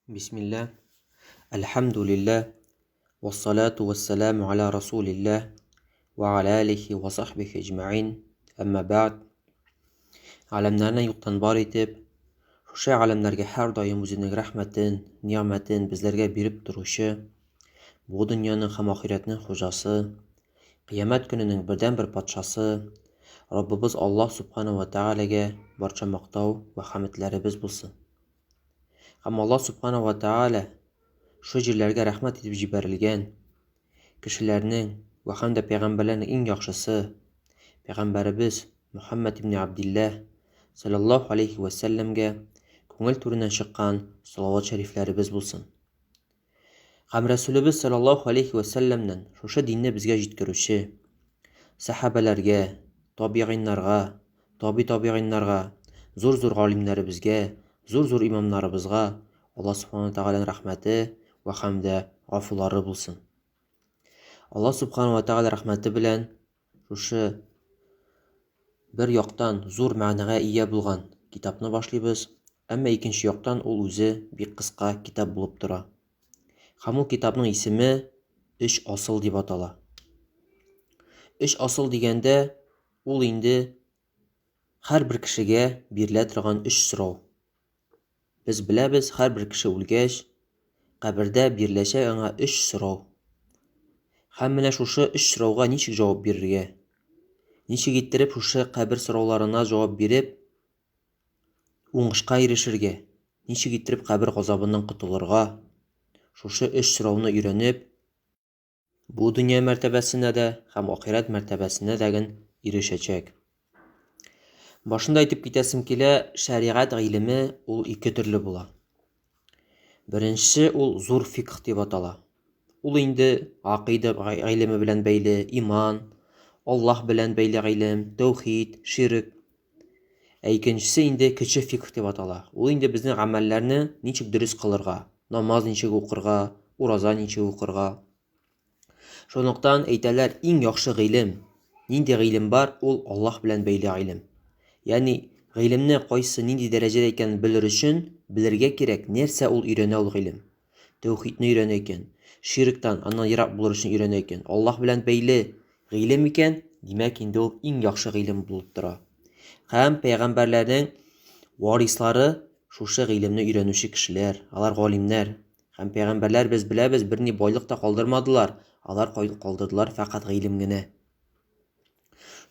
Bismillah, Elhamdülillah, ve salatu ve selamu ala Resulillah, ve ala alihi ve sahbihi ecma'in, amma ba'd. Alemlerine yoktan bar etip, şuşa alemlerge her daim özünün rahmetin, nimetin bizlerge birip duruşu, bu dünyanın hem ahiretinin hocası, kıyamet gününün birden bir patşası, Rabbimiz Allah subhanahu ve teala'ge barça maqtav ve hamdlerimiz bulsun. Hem Allah subhanahu ve teala şu jirlerge rahmet edip jiberilgen kişilerinin ve hem de peygamberlerin en yaxşısı Peygamberimiz Muhammed ibn Abdillah sallallahu aleyhi ve sellemge көңіл түрінен шыққан салават шәрифләребез булсын. Һәм Рәсүлебез саллаллаху алейхи ва сәлләмнән шушы динне безгә җиткерүче сахабаларга, табигыйннарга, табигыйннарга, зур галимнәребезгә, зур имамнарыбызга Аллаһ субхана тәгаләнең рәхмәте ва хәмдә гафулары булсын. Аллаһ субхана тәгалә рәхмәте белән шушы бер яктан зур мәгънәгә ия булган китапны башлыйбыз. Әмма икенче яктан ул үзе бик кыска китап булып тора. Һәм ул китапның исеме «Өч асыл» дип атала. «Өч асыл» дигәндә ул инде һәрбер кешегә бирелә торган өч сорау. Без беләбез, һәрбер кеше үлгәч, кабердә биреләчәк аңа өч сорау. Һәм менә шушы өч сорауга ничек җавап бирергә? Ничек иттереп шушы кабер сорауларына җавап биреп, уңышка ирешергә? Ничек иттереп кабер газабыннан котылырга? Шушы өч сорауны өйрәнеп, бу дөнья мәртәбәсенә дә һәм ахират мәртәбәсенә дә ирешәчәк. Башында әйтеп китәсем килә, шәригать гыйлеме ул ике төрле була. Беренчесе ул зур фикх дип атала. Ул инде акыйда гыйлеме белән бәйле, иман, Аллаһ белән бәйле гыйлем, тәүхид, ширк. Икенчесе инде кече фикх дип атала. Ул инде безнең гамәлләрне ничек дөрес кылырга, намаз ничек укырга, ураза ничек укырга. Шундыктан әйтәләр, иң яхшы гыйлем, нинди гыйлем бар, ул Аллаһ белән бәйле гыйлем. Ягъни гыйлемне кайсы нинди дәрәҗәдә икәнен белер өчен белергә кирәк, нәрсә ул өйрәнә ул гыйлем. Тәүхидне өйрәнә икән, ширктан аннан ерак булыр өчен өйрәнә икән. Аллаһ белән бәйле гыйлем икән, димәк инде ул иң яхшы гыйлем булып тора. Һәм пәйгамбәрләрнең варислары шушы гыйлемне өйрәнүче кешеләр, алар галимнәр. Һәм пәйгамбәрләр без беләбез, берни байлык та калдырмадылар. Алар калдырдылар фақат гыйлем генә.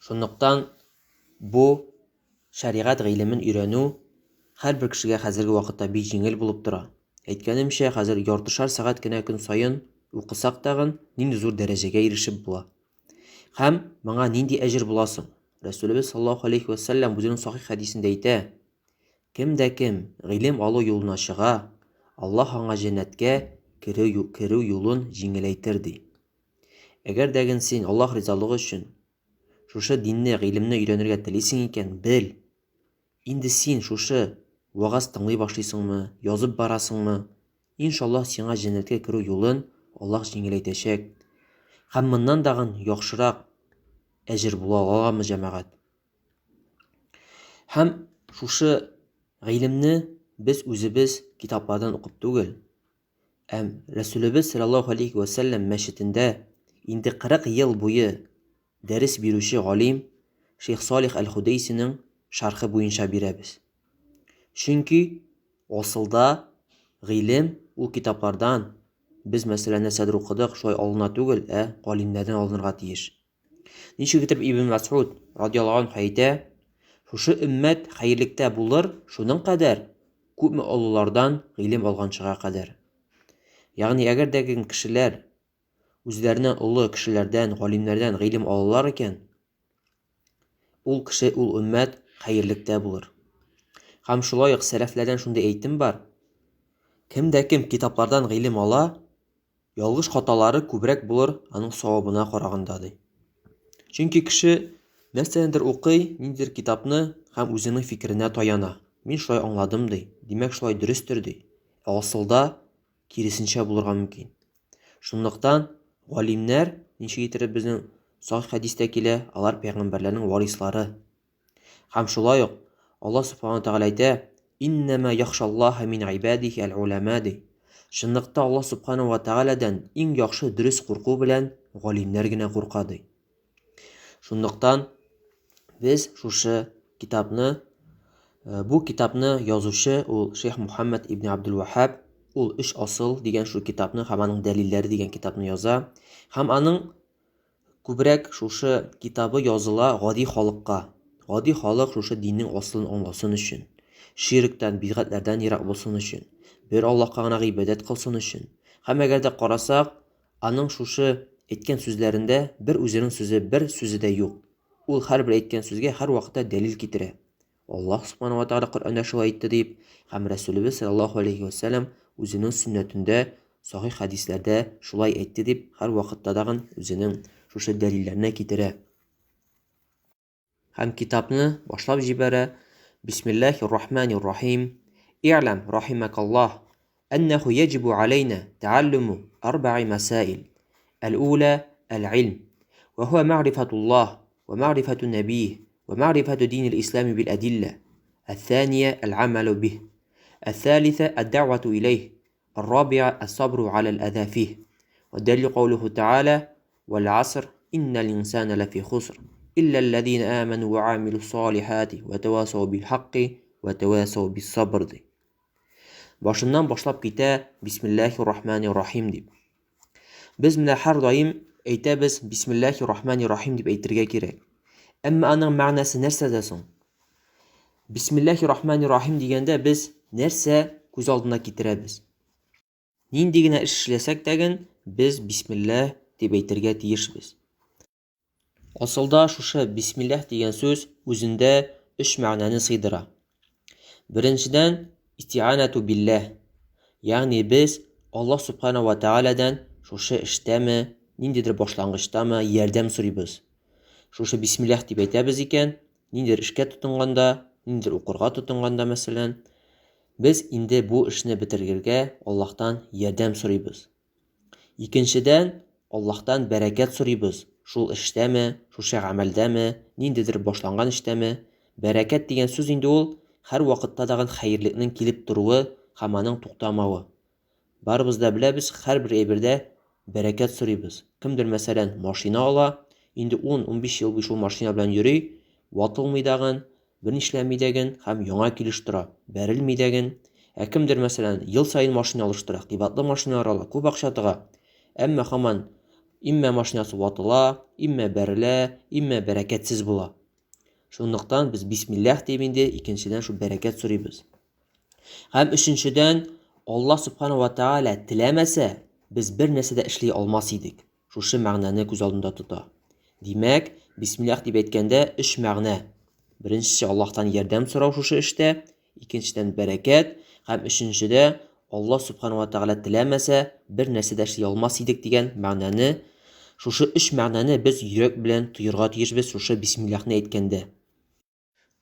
Шундыктан бу шәригать гыйлемен өйрәнү һәрбер кешегә хәзерге вакытта бик җиңел булып тора. Әйткәнемчә, хәзер яртышар сәгать кенә көн саен укысак тагын нинди зур дәрәҗәгә ирешеп була. Һәм моңа нинди әҗер буласың? Рәсүлебез саллаллаху алейхи ва сәлләм үзенең сахих хәдисендә әйтә: кем гыйлем алу юлына чыга, Аллаһ аңа җәннәткә керү юлын җиңеләйтер ди. Әгәр дәген син Аллаһ ризалыгы өчен шушы динне, гыйлемне өйрәнергә телисең икән, бел. Инде син шушы вагаз тыңлый башлыйсыңмы, язып барасыңмы? Иншаллаһ сиңа җәннәткә керү юлын Аллаһ җиңеләйтәчәк. Һәм моннан дагы яхшырак әҗер була аламы җәмәгать? Һәм шушы гыйлемне без үзебез китаплардан укып түгел, Рәсүлебез саллаллаху алейхи ва сәлләм мәчетендә инде 40 ел буе дәрес бирүче галим Шейх Салих әл-Худейсинең шархы буенча бирәбез. Чөнки асылда гыйлем ул китаплардан без мәсәлән нәрсәдер укыдык, шулай алына түгел, галимнәрдән алынырга тиеш. Ничек итеп Ибн Мас'уд радиллаһу анһу әйтә, шушы өммәт хәерлектә булыр, шуның кадәр күпме олылардан гыйлем алганчыга кадәр. Ягъни әгәр дәген кешеләр үзләреннән олы кешеләрдән, галимнәрдән гыйлем алалар икән, ул өммәт хәерлектә булыр. Һәм шулай ук сәләфләрдән шундый әйтем бар: кем китаплардан гыйлем ала, ялгыш хаталары күбрәк булыр аның савабына караганда ди. Чөнки кеше нәрсәдер укый, ниндидер китапны һәм үзенең фикеренә таяна. Мин шулай аңладым ди. Димәк шулай дөрестер ди. Асылда киресенчә булырга мөмкин. Шундыктан галимнәр, ничек итеп безнең сахих хәдистә килә, алар пәйгамбәрләрнең варислары. Һәм шулай ук Аллаһ субхана тәгалә әйтә: Иннама яхшаллаха мин ибадихи ал-улама ди. Шынлыкта Аллах субханаху ва тааладан иң яхшы дөрес курку белән галимнәр генә курка ди. Шунлыктан без шушы китапны, бу китапны язучы ул Шейх Мухаммад ибн Абдул-Ваххаб, ул «Өч асыл» дигән шу китапны һәм аның дәлилләре дигән китапны яза. Һәм аның күбрәк шушы китабы языла гади халыкка. Гади халык шушы диннең аслын аңласын өчен, ширктән, бидгатьләрдән ерак булсын өчен, бер Аллаһка гына гыйбадәт кылсын өчен. Һәм әгәр дә карасак, аның шушы әйткән сүзләрендә бер үзенең сүзе, бер сүзе дә юк. Ул һәрбер әйткән сүзгә һәр вакытта дәлил китерә. Аллаһ субханаху ва тааля Коръәндә шулай әйтте дип, һәм Рәсүлебез саллаллаһу алейхи ва саллям үзенең сөннәтендә, сахих хәдисләрдә шулай әйтте дип, һәр вакытта дагы үзенең шушы дәлилләрне китерә. Һәм китапны башлап җибәрә. Бисмиллаһир-рахманир-рахим. И'лам рахимакаллаһ أنه يجب علينا تعلم 4 مسائل. الأولى العلم، وهو معرفة الله ومعرفة نبيه ومعرفة دين الإسلام بالأدلة. الثانية العمل به. الثالثة الدعوة إليه. الرابعة الصبر على الأذى فيه. والدليل قوله تعالى: والعصر إن الإنسان لفي خسر إلا الذين آمنوا وعملوا الصالحات وتواصوا بالحق وتواصوا بالصبر. Башыннан башлап китә Бисмиллаһир-рахманир-рахим дип. Без менә һәр даим әйтәбез Бисмиллаһир-рахманир-рахим дип әйтергә кирәк. Әмма аның мәгънәсе нәрсәдә соң? Бисмиллаһир-рахманир-рахим дигәндә без нәрсә күз алдына китерәбез? Нинди генә эш эшләсәк тәген, без Бисмиллаһ дип әйтергә тиешбез. Асылда шушы Бисмиллаһ дигән сүз үзендә 3 мәгънәне сыйдыра. Беренчедән, исти'анату билләһ. Ягъни без Аллаһ субханаху ва тааладан шушы эштәме, ниндидер башлангычтамы ярдәм сорыйбыз. Шушы Бисмиллаһ дип әйтәбез икән, ниндидер эшкә тотынганда, ниндидер укырга тотынганда мәсәлән, без инде бу эшне бетергергә Аллаһтан ярдәм сорыйбыз. Икенчедән, Аллаһтан бәрәкәт сорыйбыз. Шул эштәме, шушы гамәлдәме, ниндидер башланган эштәме. Бәрәкәт дигән сүз инде ул һәр вакытта дагы хәерлекнең килеп торуы һәм аның туктамавы. Барыбыз да беләбез, һәрбер әйбердә бәрәкәт сорыйбыз. Кемдер мәсәлән машина ала, инде 10-15 ел шул машина белән йөри, ватылмый дагы, бер эшләмий дагы һәм яңа килеш тора, бәрелмий дагы. Кемдер мәсәлән ел сайын машина алыштыра, кыйбатлы машиналар ала, күп акча тыга. Әмма һаман имма машинасы ватыла, имма бәрелә, имма бәрәкәтсез була. Шунлыктан без Бисмиллаһ дип инде икенчедән шу бәрәкәт сорыйбыз. Һәм өченчедән, Аллаһ субханаху ва тааля теләмәсә, без бер нәрсә дә эшли алмас идек. Шушы мәгънәне күз алдында тота. Димәк, Бисмиллаһ дип әйткәндә 3 мәгънә. Беренчесе Аллаһтан ярдәм сорау шушы эштә, икенчедән бәрәкәт һәм өченчедә Аллаһ субханаху ва тааля теләмәсә, бер нәрсә дә эшли алмас идек дигән мәгънәне. Шушы 3 мәгънәне без йөрәк белән тоерга тиешбез шушы Бисмиллаһны әйткәндә.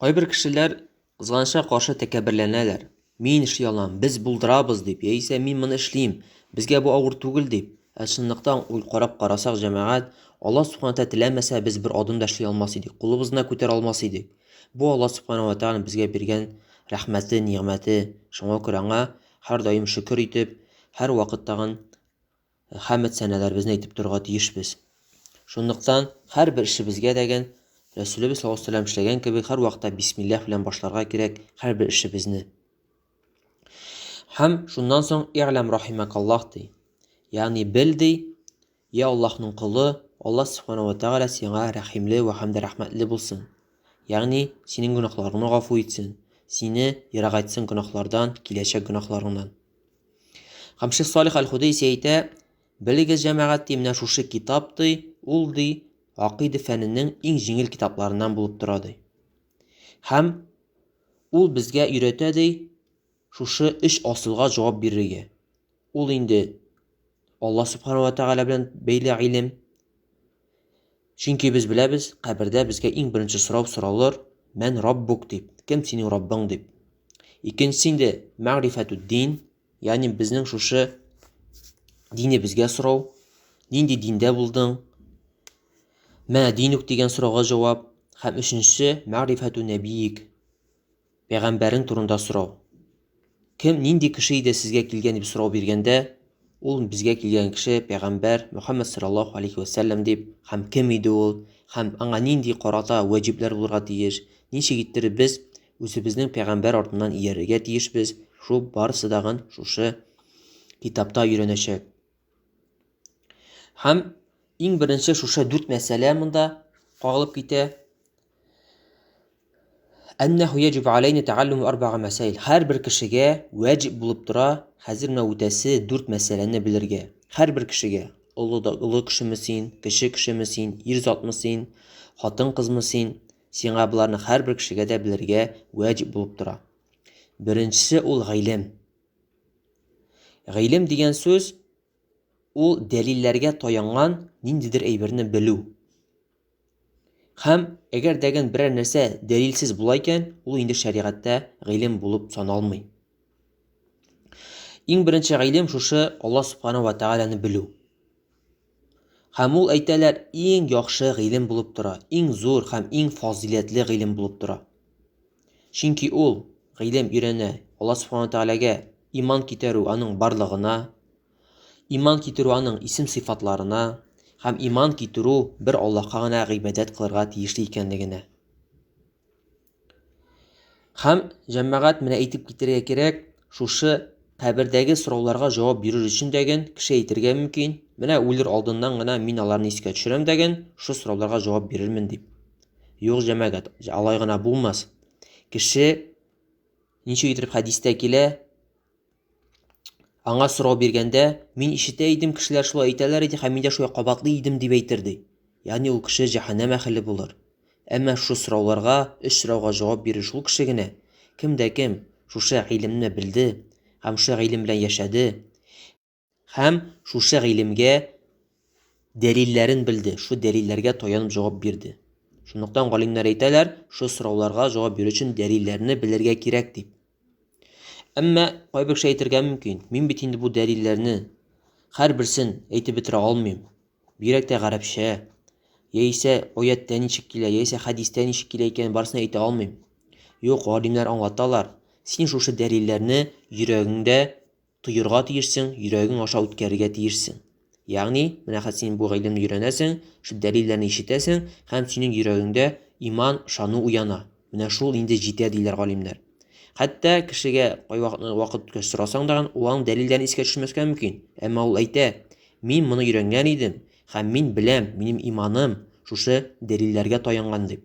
Кайбер кешеләр кызганычка каршы тәкәбберләнәләр. Мин эшли алам, без булдырабыз дип, яисә мин моны эшлим, безгә бу авыр түгел дип. Шунлыктан ул карап карасак җәмәгать, Аллаһ субханаху ва тааля теләмәсә, без бер адым да эшли алмас идек, кулыбызны күтәрә алмас идек. Бу Аллаһ субханаху ва тааля безгә биргән рәхмәте, нигъмәте. Шуңа күрә аңа һәр даим шөкер итеп, һәр вакыттагы хәмд сәнәләребезне әйтеп торырга тиешбез. Шунлыктан һәрбер эшебезгә дәгән Рәсүлебез саллаллаһу алейһи ва саллям эшләгән кебек һәр вакытта Бисмиллаһ белән башларга кирәк һәрбер эшебезне. Һәм шуннан соң и'лам рахимакаллаһ ди. Ягъни бел ди, я Аллаһның кулы, Аллаһ субханаху ва тааля сиңа рәхимле ва һәм дә рәхмәтле булсын. Ягъни синең гөнаһларыңны гафу итсен, сине ерак айтсын гөнаһлардан, киләчәк гөнаһларыңнан. Һәм Шейх Салих аль-Худайси әйтә, белегез җәмәгать ди, менә шушы китап ди, ул ди акыйда фәненең иң җиңел китапларыннан булып тора ди. Һәм ул безгә өйрәтә ди шушы 3 асылга җавап бирергә. Ул инде Аллаһ субханаху ва тааля белән бәйле илм. Чөнки без беләбез, кабердә безгә иң беренче сорау соралыр, мән раббук дип, кем синең раббың дип. Икенчесе инде мәгърифәту дин, ягъни безнең шушы дине безгә сорау, нинди диндә булдың? Мә динук дигән сорауга җавап. Һәм өченчесе мәгърифәту нәбиик, пәйгамбәрең турында сорау. Кем, нинди кеше иде сезгә килгән дип сорау биргәндә, ул безгә килгән кеше пәйгамбәр Мөхәммәд саллаллаһу алейхи ва сәлләм дип, һәм кем иде ул, һәм аңа нинди карата ваҗибләр булырга тиеш, ничек иттереп без үзебезнең пәйгамбәр артыннан иярергә тиешбез, шул барысы дагын шушы китапта өйрәнәчәк. Һәм иң беренче шушы 4 мәсьәлә монда кагылып китә. Әннәһу яҗибу алейна тәгаллуму 4 мәсаил. Һәрбер кешегә ваҗиб булып тора хәзер менә үтәсе 4 мәсьәләне белергә. Һәрбер кешегә, олы кешеме син, кеше кешеме син, ир затмы син, хатын кызмы син, сиңа буларны һәрбер кешегә дә белергә ваҗиб булып тора. Беренчесе ул гыйлем. Гыйлем дигән сүз ул дәлилләргә таянган ниндидер әйберне белү. Һәм әгәр дәгән берәр нәрсә дәлилсез була икән, ул инде шәригатьтә гыйлем булып саналмый. Иң беренче гыйлем шушы Аллаһ субханаһу ва тәгаләне белү. Һәм ул әйтәләр иң яхшы гыйлем булып тора, иң зур һәм иң фазиләтле гыйлем булып тора. Чөнки ул гыйлем өйрәнә Аллаһ субханаһу ва тәгаләгә иман китерү аның барлыгына, иман китерү аның исем-сыйфатларына, һәм иман китерү бер Аллаһка гына гыйбадәт кылырга тиешле икәнлегенә. Һәм җәмәгать менә әйтеп китәргә кирәк, шушы кабердәге сорауларга җавап бирер өчен дәгән кеше әйтергә мөмкин, менә үлер алдыннан гына мин аларны искә төшерәм дәгән, шу сорауларга җавап бирермен дип. Юк, җәмәгать, алай гына булмас. Кеше ничек итеп хәдистә килә, аңа сорау биргәндә, мин ишетә идем, кешеләр шулай әйтәләр иде, һәм мин дә шулай кабатлы идем дип әйтерде. Ягъни ул кеше җәһәннәм әһле булыр. Әмма шу сорауларга, өч сорауга җавап бирер шул кеше генә, кем дә кем шушы гыйлемне белде, һәм шушы гыйлем белән яшәде, һәм шушы гыйлемгә дәлилләрен белде, шу дәлилләргә таянып җавап бирде. Шунлыктан галимнәр әйтәләр, шу сорауларга җавап бирү өчен дәлилләрне белергә кирәк дип. Әмма кайбер кеше әйтергә мөмкин, мин бит инде бу дәлилләрне һәрберсен әйтеп бетерә алмыйм. Бигрәк тә гарәпчә, яисә аяттә ничек килә, яисә хәдистә ничек килә икән, барысын әйтә алмыйм. Юк, галимнәр аңлаталар. Син шушы дәлилләрне йөрәгеңдә тоерга тиешсең, йөрәгең аша үткәрергә тиешсең. Ягъни, менә хәзер син бу гыйлемне өйрәнәсең, шу дәлилләрне ишетәсең, һәм синең йөрәгеңдә иман, ышану уяна. Менә шул инде җитә диләр галимнәр. Хәтта кешегә кай вакыт үткәч сорасаң да, ул аның дәлилләрен искә төшермәскә мөмкин. Әмма ул әйтә, мин моны өйрәнгән идем, һәм мин беләм, минем иманым шушы дәлилләргә таянган дип.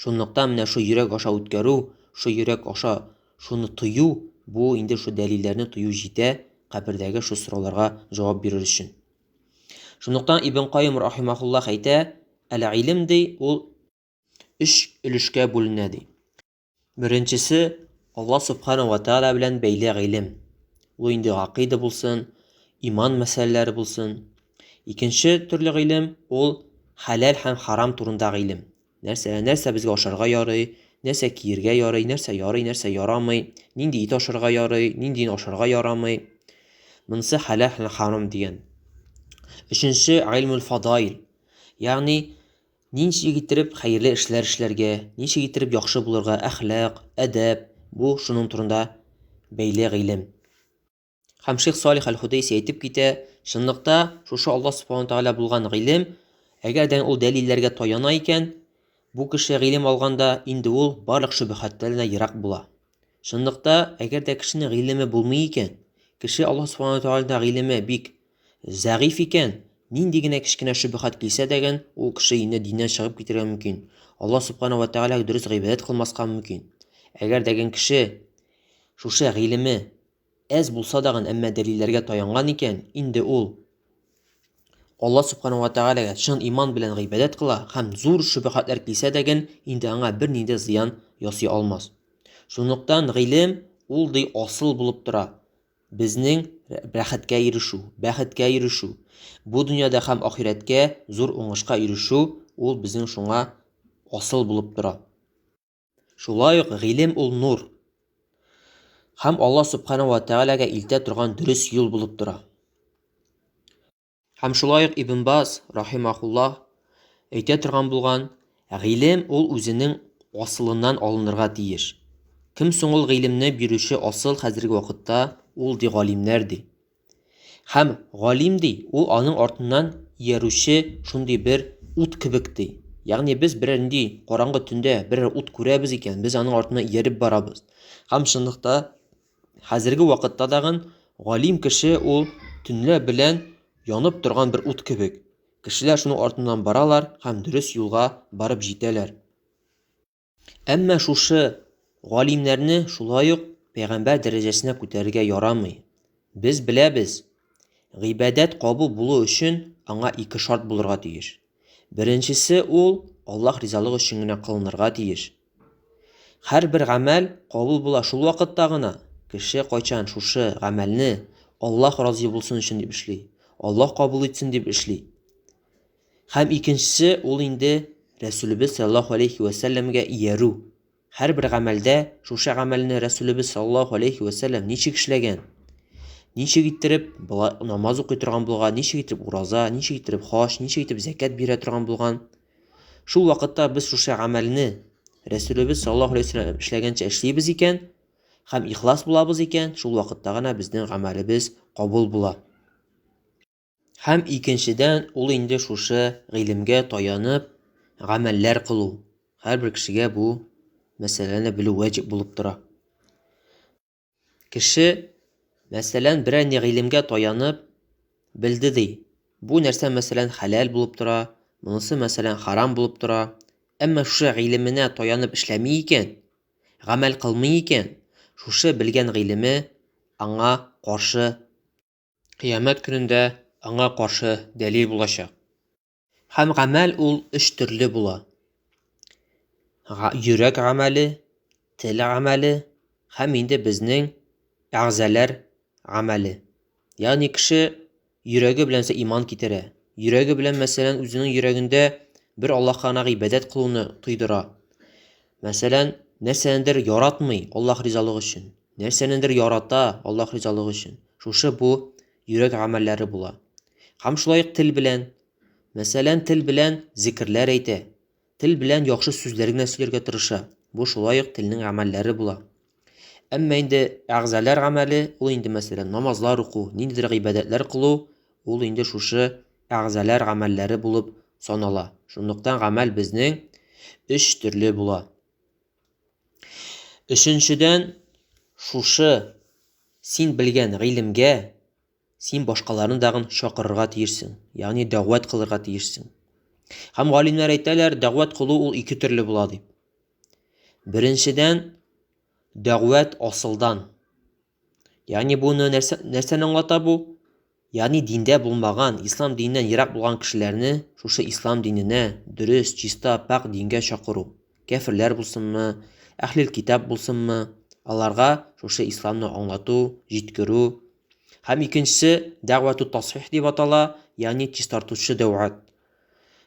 Шунлыктан менә шу йөрәк аша үткәрү, шу йөрәк аша шуны тою, бу инде шу дәлилләрне тою җитә кабердәге шу сорауларга җавап бирер өчен. Шунлыктан Ибн Каййим рахимаһуллаһ әйтә, әл-илм ди, ул 3 өлешкә бүленә ди. Беренчесе Аллаһ субханаһу ва тәгалә белән бәйле гыйлем. Ул инде гакыйда булсын, иман мәсьәләләре булсын. Икенче төрле гыйлем ул халал һәм харам турында гыйлем. Нәрсә безгә ашарга ярый, нәрсә киергә ярый, нәрсә ярый, нәрсә ярамый, нинди ит ашарга ярый, нинди ашарга ярамый. Монысы халал һәм харам дигән. Өченче гыйлмул фадаил. Ягъни ничек итеп хәерле эшләр эшләргә, ничек итеп яхшы булырга, әхлак, әдәп, бу шуның турында бәйле гыйлем. Һәм Шейх Салих аль-Худайси әйтеп китә, чынлыкта шушы Аллаһ субханаһу тәгалә булган гыйлем, әгәр дә ул дәлилләргә таяна икән, бу кеше гыйлем алганда инде ул барлык шөбһәтләрдән ерак була. Чынлыкта, әгәр дә кешенең гыйлеме булмый икән, кеше Аллаһ субханаһу тәгаләдә гыйлеме бик зәгыйф икән, нинди генә кечкенә шөбһәт килсә дәгән, ул кеше инде диннән чыгып китәргә мөмкин. Аллаһ субханаһу ва тәгаләгә дөрес гыйбадәт кылмаска мөмкин. Әгәр дәгән кеше шушы гыйлеме әз булса дагын, әмма дәлилләргә таянган икән, инде ул Аллаһ субханаһу ва тәгаләгә чын иман белән гыйбадәт кыла, һәм зур шөбһәтләр килсә дәгән, инде аңа бернинди зыян ясый алмас. Шунлыктан гыйлем ул ди асыл булып тора. Безнең бәхеткә ирешү, бу дөньяда һәм ахирәткә зур уңышка ирешү, ул безнең шуңа асыл булып тора. Шулай ук гыйлем ул нур. Һәм Аллаһ субханаһу ва тәгаләгә илтә торган дөрес юл булып тора. Һәм шулай ук Ибн Баз рахимаһуллаһ әйтә торган булган, гыйлем ул үзенең асылыннан алынырга тиеш. Кем соң ул гыйлемне бирүче асыл хәзерге вакытта? Ул ди галимнәр ди. Һәм галим ди, ул аның артыннан иярүче шундый бер ут кебек ди. Ягъни без берәр нинди караңгы төндә берәр ут күрәбез икән, без аның артыннан ияреп барабыз. Һәм шунлыкта хәзерге вакытта дагы галим кеше ул төнлә белән янып торган бер ут кебек. Кешеләр шуның артыннан баралар һәм дөрес юлга барып җитәләр. Әмма шушы галимнәрне шулай ук пәйгамбәр дәрәҗәсенә күтәрергә ярамый. Без беләбез, гыйбадәт кабул булу өчен аңа ике шарт булырга тиеш. Беренчесе ул Аллаһ ризалыгы өчен генә кылынырга тиеш. Һәрбер гамәл кабул була шул вакытта гына. Кеше кайчан шушы гамәлне Аллаһ разый булсын өчен дип эшли, Аллаһ кабул итсен дип эшли. Һәм икенчесе ул инде Рәсүлебез саллаллаһу алейхи ва сәлләмгә иярү. Һәрбер гамәлдә шушы гамәлне Рәсүлебез саллаллаһу алейхи ва сәлләм ничек эшләгән? Ничек иттереп намаз укый торган булган, ничек иттереп ураза, ничек иттереп хаҗ, ничек иттереп закат бирә торган булган? Шул вакытта без шушы гамәлне Рәсүлебез саллаллаһу алейхи ва сәлләм эшләгәнчә эшлибез икән, һәм ихлас булабыз икән, шул вакытта гына безнең гамәлебез кабул була. Һәм икенчедән ул инде шушы гыйлемгә таянып гамәлләр кылу. Һәрбер кешегә бу мәсьәләне белү ваҗиб булып тора. Кеше мәсәлән берәр ни гыйлемгә таянып белде ди. Бу нәрсә мәсәлән халал булып тора, монысы мәсәлән харам булып тора. Әмма шушы гыйлеменә таянып эшләми икән, гамәл кылмый икән, шушы белгән гыйлеме аңа каршы кыямәт көнендә аңа каршы дәлил булачак. Һәм гамәл ул өч төрле була. Йөрәк гамәле, тел гамәле һәм инде безнең әгъзалар гамәле. Ягъни кеше йөрәге белән иман китерә. Йөрәге белән мәсәлән үзенең йөрәгендә бер Аллаһка гыйбадәт кылуны тойдыра. Мәсәлән, нәрсәнедер яратмый Аллаһ ризалыгы өчен. Нәрсәнедер ярата Аллаһ ризалыгы өчен. Шушы бу йөрәк гамәлләре була. Һәм шулай ук тел белән. Мәсәлән, тел белән зикрләр әйтә. Тел белән яхшы сүзләр генә сөйләргә тырыша. Бу шулай ук телнең гамәлләре була. Әмма инде әгъзалар гамәле ул инде мәсәлән намазлар уку, ниндидер гыйбадәтләр кылу, ул инде шушы әгъзалар гамәлләре булып санала. Шунлыктан гамәл безнең өч төрле була. Өченчедән, шушы син белгән гыйлемгә син башкаларны дагы чакырырга тиешсең, ягъни дәгъват кылырга тиешсең. Һәм галимнәр әйтәләр, дәгъват кылу ул ике төрле була дип. Беренчедән, дәгъват асылдан. Ягъни буны нәрсәне аңлата бу? Ягъни диндә булмаган, ислам диненнән ерак булган кешеләрне шушы ислам диненә, дөрес, чиста, пак дингә чакыру. Кафирләр булсынмы, әһлил китап булсынмы, аларга шушы исламны аңлату, җиткерү. Һәм икенчесе дәгъвату тасхих дип атала, ягъни чистартучы дәгъват.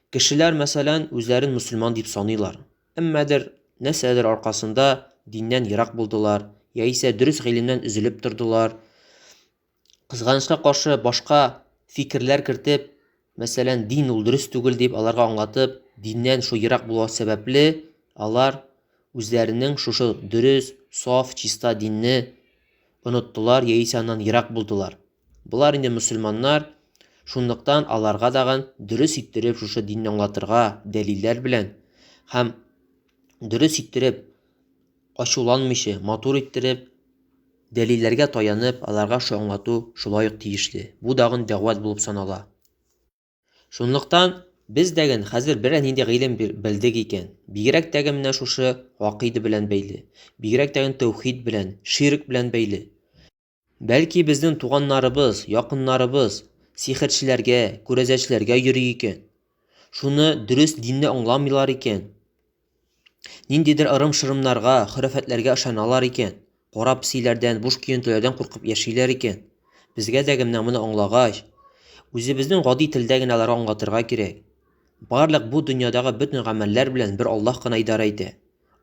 Кешеләр мәсәлән үзләрен мөселман дип саныйлар. Әммәдер нәрсәдер аркасында диннән ерак булдылар, яисә дөрес гыйлемнән үзелеп тордылар. Кызганычка каршы башка фикерләр кертеп, мәсәлән, дин ул дөрес түгел дип аларга аңлатып, диннән шу ерак булу сәбәпле алар үзләренең шушы дөрес, саф, чиста динне оныттылар, яисә аннан ерак булдылар. Булар инде мөселманнар, шунлыктан аларга дагы дөрес иттереп шушы динне аңлатырга дәлилләр белән һәм дөрес иттереп ачуланмыйча, матур иттереп дәлилләргә таянып, аларга шу аңлату шулай ук тиешле. Бу дагы дәгъват булып санала. Шунлыктан без дәгән хәзер берәр нинди гыйлем белдек икән, бигрәк тәгә менә шушы гакыйда белән бәйле, бигрәк тәгән тәүхид белән, ширк белән бәйле. Бәлки безнең туганнарыбыз, якыннарыбыз сихерчеләргә, күрәзәчләргә йөри икән. Шуны дөрес динне аңламыйлар икән. Ниндидер ырым-шырымнарга, хөрәфәтләргә ышаналар икән. Карап сөйләрдән, буш көентеләрдән куркып яшиләр икән. Безгә дәгә менә моны аңлагач, үзебезнең гади телдә генә аларга аңлатырга кирәк. Барлык бу дөньядагы бөтен гамәлләр белән бер Аллаһ кына идара итә.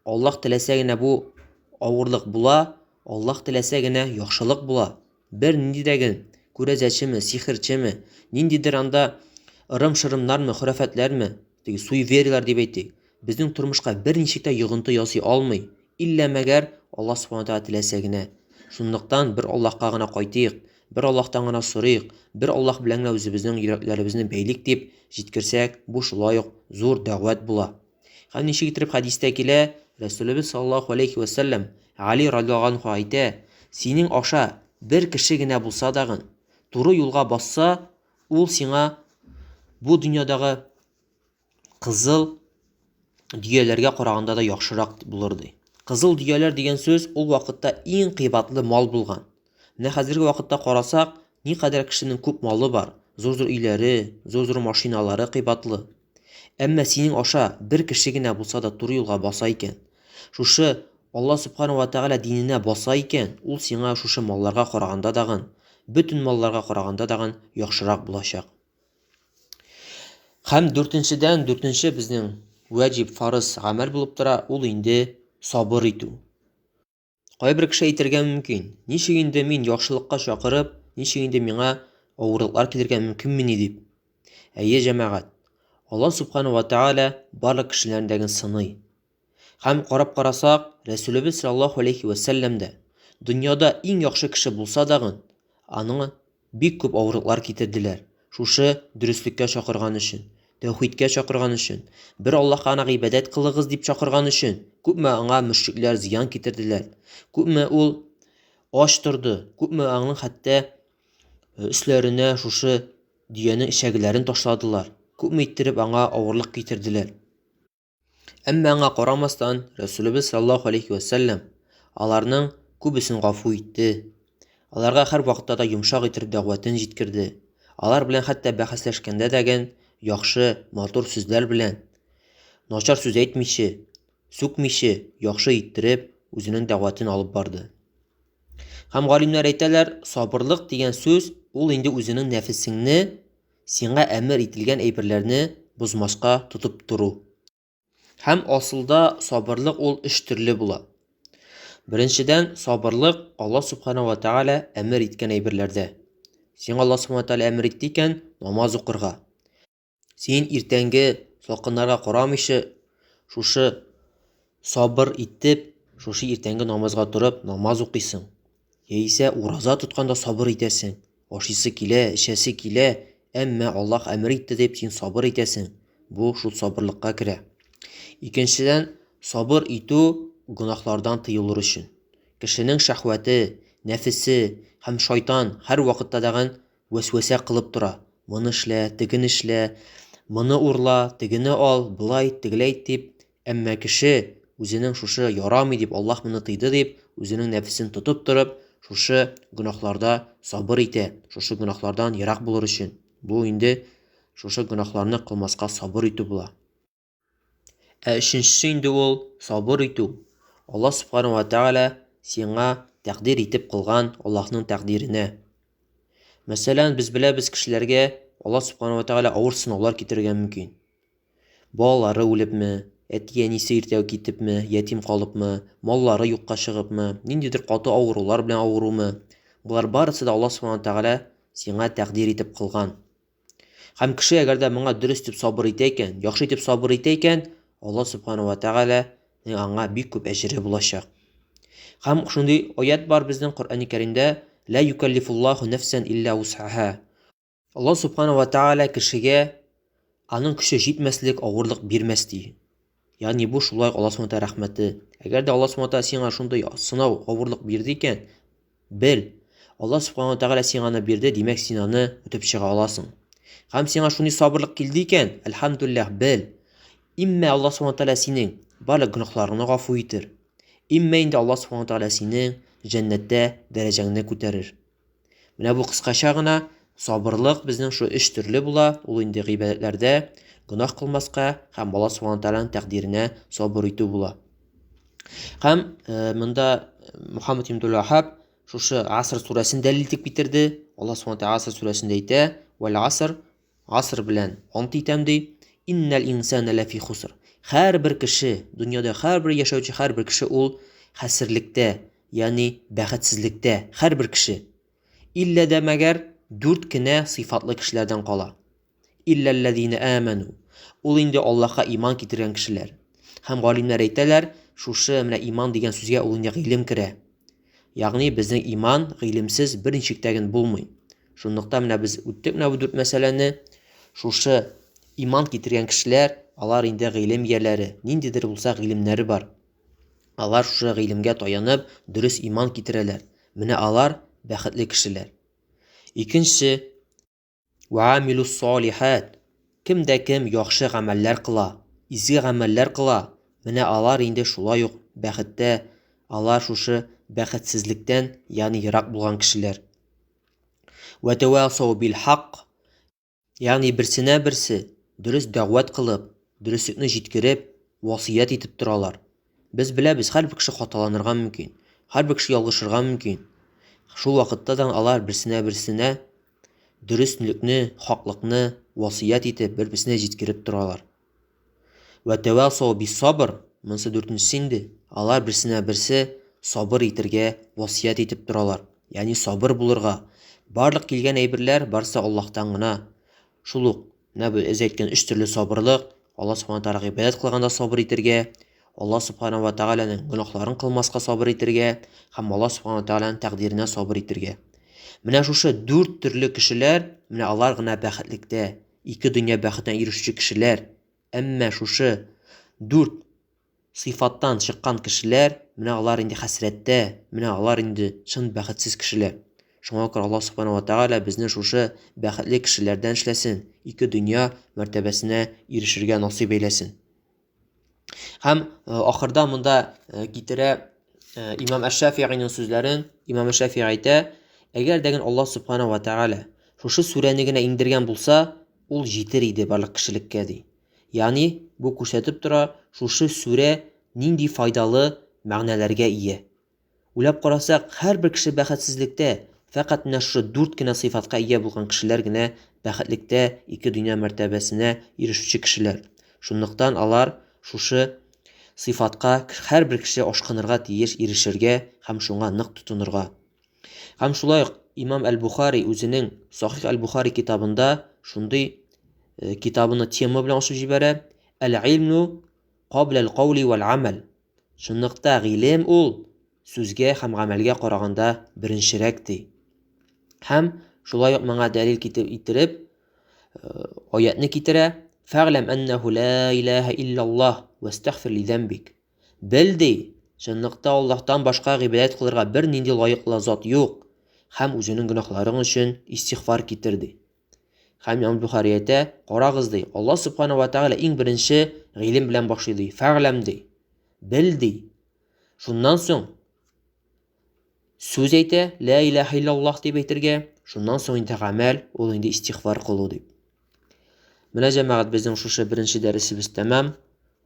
Аллаһ теләсә генә бу авырлык була, Аллаһ теләсә генә яхшылык була. Бер нинди дәгән күрәзәчеме, сихерчеме, ниндидер анда ырым-шырымнармы, хөрәфәтләрме, суевериялар дип әйтик. Безнең тормышка бер ничек тә йогынты ясый алмый. иллә мәгәр Аллаһ Субханаһу ва Тәгалә теләсә генә. Шунлыктан бер Аллаһка гына кайтыйк, бер Аллаһтан гына сорыйк, бер Аллаһ белән генә үзебезнең йөрәкләребезне бәйлик дип җиткерсәк, бу шулай ук зур дәгъват була. Һәм ничек итеп хадистә килә, Рәсүлебез саллаллаһу алейхи ва саллям Али радиллаһу анһу әйтә: "Синең аша бер кеше генә булса дагы туры юлга басса, ул сиңа бу дөньядагы кызыл дөяләргә караганда да яхшырак булыр" ди. Кызыл дөяләр дигән сүз ул вакытта иң кыйбатлы мал булган. Менә хәзерге вакытта карасак, никадәр кешенең күп малы бар, зур-зур өйләре, зур-зур машиналары кыйбатлы. Әмма синең аша бер кеше генә булса да туры юлга баса икән, шушы Аллаһ Субханаһу ва Тәгалә диненә баса икән, ул сиңа шушы малларга караганда дагы, бөтен малларга караганда дагы яхшырак булачак. Һәм дүртенче безнең ваҗиб, фарыз гамәл булып тора, ул инде сабыр итү. Кайбер кеше әйтергә мөмкин: "Ничек инде мин яхшылыкка чакырып, ничек инде миңа авырлыклар килергә мөмкинмени" дип. Әйе, җәмәгать, Аллаһ Субханаһу ва Тәгалә барлык кешеләрдән сыный. Һәм карап карасак, Рәсүлебез саллаллаһу алейхи ва сәллям дә дөньяда иң яхшы кеше булса дагы, аның бик күп авырлыклар китерделәр. Шушы дөреслеккә чакырган өчен, тәүхидкә чакырган өчен, бер Аллаһка гына гыйбадәт кылыгыз дип чакырган өчен, күпме аңа мөшрикләр зыян китерделәр. Күпме ул ач торды, күпме аңның хәтта өсләренә шушы дөяне ишәгеләрен ташладылар. Күпме иттереп аңа авырлык китерделәр. Әмма аңа карамастан, Рәсүлебез саллаллаһу алейхи ва сәллям аларның күбесен гафу итте. Аларга һәр вакытта да йомшак итеп дәгъватын җиткерде. Алар белән хәтта бәхәсләшкәндә дәгән яхшы, матур сүзләр белән, начар сүз әйтмичә, сүкмичә, яхшы иттереп үзенең дәгъватын алып барды. Һәм галимнәр әйтәләр, сабырлык дигән сүз ул инде үзенең нәфесеңне сиңа әмер ителгән әйберләрне бозмаска тотып туру. Һәм асылда сабырлык ул өч төрле була. Беренчедән, сабырлык Аллаһ Субханаһу ва Тәгалә әмер иткән әйберләрдә. Сиңа Аллаһ Субханаһу ва Тәгалә әмер итте икән намаз укырга. Син иртәнге салкыннарга карамыйча, шушы сабыр итеп, шушы иртәнге намазга турып намаз укыйсың. Яисә ураза тотканда сабыр итәсең. Ашыйсы килә, эчәсе килә, әмма Аллаһ әмер итте дип син сабыр итәсең. Бу шул сабырлыкка керә. Икенчедән, сабыр итү гунахлардан тыелыр өчен. Кешенең шәһвәте, нәфесе һәм шайтан һәр вакытта дагы вәсвәсә кылып тора. Моны эшлә, теген эшлә, моны урла, тегене ал, булай, тегеләй дип. Әмма кеше үзенең шушы ярамый дип, Аллаһ моны тыйды дип, үзенең нәфесен тотып торып, шушы гунахларда сабыр итә, шушы гунахлардан ерак булыр өчен. Бу инде шушы гунахларны кылмаска сабыр итү була. Өченчесе инде ул сабыр итү. Аллаһ Субханаһу ва Тәгалә сиңа тәкъдир итеп кылган Аллаһның тәкъдиренә. Мәсәлән, без беләбез, кешеләргә Аллаһ Субханаһу ва Тәгалә авыр сынаулар китергә мөмкин. Балалары үлепме, әти-әнисе иртәгә китепме, ятим калыпмы, маллары юкка чыгыпмы, ниндидер каты авырулар белән авырумы. Булар барысы да Аллаһ Субханаһу ва Тәгалә сиңа тәкъдир итеп кылган. Һәм кеше әгәр дә моңа дөрес дип сабыр итә икән, яхшы итеп сабыр итә икән, Аллаһ Субханаһу ва Тәгалә аңа бик күп әҗре булачак. Һәм шундый аят бар безнең Коръәни Кәримдә: "Ла юкаллифуллаһу нафсан илля вус'аха". Аллаһ Субханаһу ва Тәгалә кешегә аның көче җитмәслек авырлык бирмәс ди. Ягъни бу шулай Аллаһ Субханаһу ва Тәгалә рәхмәте. Әгәр дә Аллаһ Субханаһу ва Тәгалә сиңа шундый сынау, авырлык бирде икән, бел, Аллаһ Субханаһу ва Тәгалә сиңа аны бирде, димәк син аны үтеп чыга аласың. Һәм сиңа шундый сабырлык килде икән, әлхәмдүлиллаһ, бел, имма Аллаһ Субханаһу ва Тәгалә синең барлык гөнаһларыңны гафу итер. Имма инде Аллаһ Субханаһу ва Тәгалә синең җәннәттә дәрәҗәңне күтәрер. Менә бу кыскача гына сабырлык безнең шу өч төрле була. Ул инде гыйбадәтләрдә гөнаһ кылмаска һәм Аллаһ Субханаһу ва Тәгаләнең тәкъдиренә сабыр итү була. Һәм монда Мухаммад ибн Абдул-Ваххаб шушы Аср сүрәсен дәлил итеп китерде. Аллаһ Субханаһу ва Тәгалә Аср сүрәсендә әйтә: "Вал аср", аср белән ант итәм ди, "Иннал инсана лафи хуср". Һәрбер кеше, дөньяда һәрбер яшәүче һәрбер кеше ул хәсерлектә, ягъни бәхетсезлектә, һәрбер кеше. Илля дә мәгәр 4 кенә сыйфатлы кешеләрдән кала. Илләлләзина аману. Ул инде Аллаһка иман китергән кешеләр. Һәм галимнәр әйтәләр, шушы менә иман дигән сүзгә ул инде гыйлем керә. Ягъни безнең иман гыйлемсез бер ничектәген булмый. Шунлыктан менә без үттек менә бу 4 мәсьәләне. Шушы иман китергән кешеләр, алар инде гыйлем ияләре, ниндидер булса гыйлемнәре бар. Алар шушы гыйлемгә таянып, дөрес иман китерәләр. Менә алар бәхетле кешеләр. Икенче, ваамилус салихат. Кемдә кем яхшы гамәлләр кыла, изге гамәлләр кыла, менә алар инде шулай ук бәхеттә, алар шушы бәхетсезлектән, ягъни ерак булган кешеләр. Ватавасау бил хак. Ягъни берсенә берсе дөрес дәгъват кылып, дөреслекне җиткереп, васыят итеп торалар. Без беләбез, һәрбер кеше хаталанырга мөмкин, һәрбер кеше ялгышырга мөмкин. Шул вакытта да алар берсенә дөреслекне, хаклыкны васыят итеп, бер-берсенә җиткереп торалар. Ватавасау бис сабр. Монсы 4-нче инде. Алар берсенә берсе сабыр итәргә васыят итеп торалар. Ягъни сабыр булырга. Барлык килгән әйберләр барсы Аллаһтан гына. Шул ук без әйткән 3 төрле сабырлык, Аллаһ Субхаһу ва Тааля гыйбадәт кылганда сабыр итәргә, Аллаһ Субхаһу ва Тааляның гөнаһларын кылмаска сабыр итәргә һәм Аллаһ Субхаһу ва Тааляның тәкъдиренә сабыр итәргә. Менә шушы 4 төрле кешеләр, менә алар гына бәхетлектә, 2 дөнья бәхетенә ирешүче кешеләр. Әмма шушы 4 сыйфаттан чыккан кешеләр, менә алар инде хәсрәттә, менә алар инде чын бәхетсез кешеләр. Шуңа күрә Аллаһ Субхаһу ва Тааля безне шушы бәхетле кешеләрдән эшләсен, 2 дөнья мәртәбәсенә ирешергә насыйп әйләсен. Һәм ахырда монда китерә Имам Әш-Шафиғиның сүзләрен. Имам Әш-Шафиғи әйтә, әгәр дәген Аллаһ Субхаһу ва Тааля шушы сүрәне генә индергән булса, ул җитер иде барлык кешелеккә ди. Ягъни бу күрсәтеп тора, шушы сүрә нинди файдалы мәгънәләргә ия. Уйлап карасак, һәрбер кеше бәхетсезлектә, фақат менә шушы 4 кенә сыйфатка ия булган кешеләр генә бәхетлектә, 2 дөнья мәртәбәсенә ирешүче кешеләр. Шунлыктан алар шушы сыйфатка һәрбер кеше ашкынырга тиеш, ирешергә һәм шуңа нык тотынырга. Һәм шулай ук Имам Әл-Бухари үзенең Сахих Әл-Бухари китабында шундый китабыны тема белән ачып җибәрә. Әл-илму кабла ал-каули вал-амал. Шунлыкта гыйлем ул сүзгә һәм гамәлгә караганда беренчерәк ди. Һәм шулай ук моңа дәлил китереп аятны китерә. Фәгъләм аннаху ла илаһа илляллаһ вастагфир ли зәмбик. Белди, шунлыкта Аллаһтан башка гыйбадәт кылырга бер нинди лаеклы зат юк, һәм үзенең гөнаһларың өчен истигъфар китерди. Һәм Имам Бухари әйтә, карагыз ди, Аллаһ Субхаһу ва Тааля иң беренче гыйлем белән башлый ди. Фәгъләм ди, белди. Шуннан соң сүз әйтә, ла илаһа илляллаһ дип әйтергә, шуннан соң инде гамәл, ул инде истигъфар кылу дип. Менә җәмәгать, безнең шушы беренче дәресебез тәмам.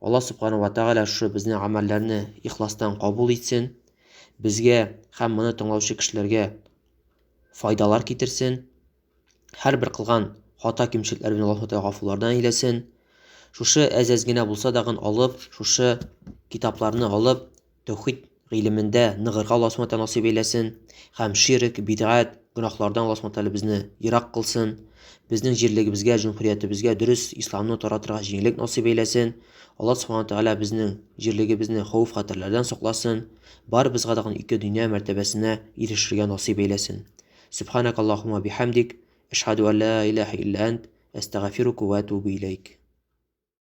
Аллаһ Субхаһу ва Тааля шушы безнең гамәлләрне ихластан кабул итсен, безгә һәм моны тыңлаучы кешеләргә файдалар китерсен. Һәрбер кылган хата кимчелекләр белән Аллаһ Тааля гафулардан әйләсен. Шушы әз генә булса да алып, шушы китапларны алып, тәүхид гыйлемендә ныгырга Аллаһ Субхаһу ва Тааля насыйп әйләсен. Һәм ширк, бидгать, гөнаһлардан Аллаһ Субхаһу ва Тааля безне ерак кылсын. Безнең җирлегебезгә, җумһуриятебезгә дөрес исламны таратырга җиңеллек насыйп әйләсен. Аллаһ Субхаһу ва Тааля безнең җирлегебезне хәүф-хәтерләрдән сакласын. Барыбызга да 2 дөнья мәртәбәсенә ирешергә насыйп әйләсен. Субханакаллаһумма бихамдик, ашһаду ан ла илаһа илля ант, астагфирука ва атубу илейк.